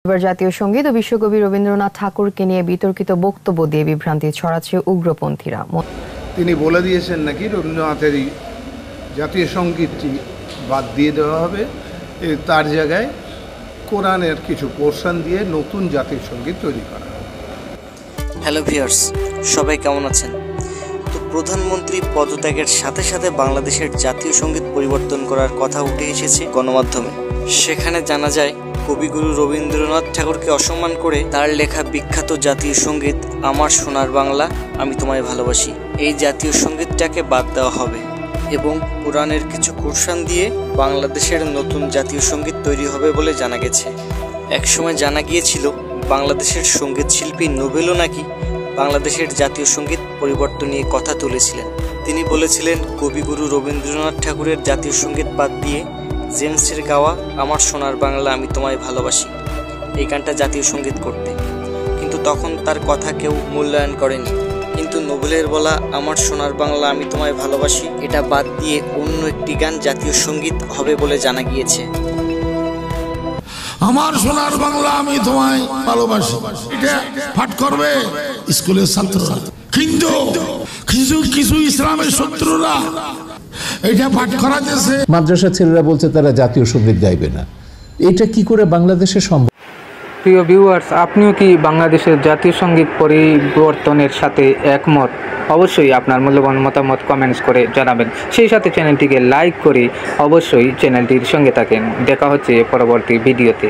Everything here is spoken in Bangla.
এবার জাতীয় সঙ্গীত ও বিশ্বকবি রবীন্দ্রনাথ ঠাকুরকে নিয়ে বিতর্কিত বক্তব্য দিয়ে বিভ্রান্তি ছড়াচ্ছে উগ্রপন্থীরা। তিনি বলে দিয়েছেন নাকি রবীন্দ্রনাথের জাতীয় সঙ্গীতটি বাদ দিয়ে দেওয়া হবে, তার জায়গায় কোরআনের কিছু পোরশন দিয়ে নতুন জাতীয় সঙ্গীত তৈরি করা হবে। হ্যালো ভিউয়ার্স, সবাই কেমন আছেন? তো প্রধানমন্ত্রী পদত্যাগের সাথে সাথে বাংলাদেশের জাতীয় সঙ্গীত পরিবর্তন করার কথা উঠে এসেছে গণমাধ্যমে। সেখানে জানা যায় কবিগুরু রবীন্দ্রনাথ ঠাকুরকে অসম্মান করে তার লেখা বিখ্যাত জাতীয় সঙ্গীত আমার সোনার বাংলা আমি তোমায় ভালোবাসি এই জাতীয় সঙ্গীতটাকে বাদ দেওয়া হবে এবং কোরআনের কিছু পোরশন দিয়ে বাংলাদেশের নতুন জাতীয় সঙ্গীত তৈরি হবে বলে জানা গেছে। একসময় জানা গিয়েছিল বাংলাদেশের সঙ্গীত শিল্পী নোবেলও নাকি বাংলাদেশের জাতীয় সঙ্গীত পরিবর্তন নিয়ে কথা তুলেছিলেন। তিনি বলেছিলেন কবিগুরু রবীন্দ্রনাথ ঠাকুরের জাতীয় সঙ্গীত বাদ দিয়ে জেমসের গাওয়া আমার সোনার বাংলা আমি তোমায় ভালোবাসি এই গানটা জাতীয় সঙ্গীত করতে, কিন্তু তখন তার কথা কেউ মূল্যায়ন করেনি। কিন্তু নোবেলের বলা আমার সোনার বাংলা আমি তোমায় ভালোবাসি এটা বাদ দিয়ে অন্য একটি গান জাতীয় সঙ্গীত হবে বলে জানা গিয়েছে। আমার সোনার বাংলা আমি তোমায় ভালোবাসি এটা পাঠ করবে স্কুলের ছাত্ররা, কিন্তু কিছু ইসলামের শত্রুরা এটা পাঠ করাতেছে। মাদ্রাসা ছেলেরা বলছে তারা জাতীয় সঙ্গীত গাইবে না, এটা কি করে বাংলাদেশে সম্ভব? প্রিয় ভিউয়ার্স, আপনিও কি বাংলাদেশের জাতীয় সঙ্গীত পরিবর্তনের সাথে একমত? অবশ্যই আপনার মূল্যবান মতামত কমেন্টস করে জানাবেন। সেই সাথে চ্যানেলটিকে লাইক করে অবশ্যই চ্যানেলটির সঙ্গে থাকেন। দেখা হচ্ছে পরবর্তী ভিডিওতে।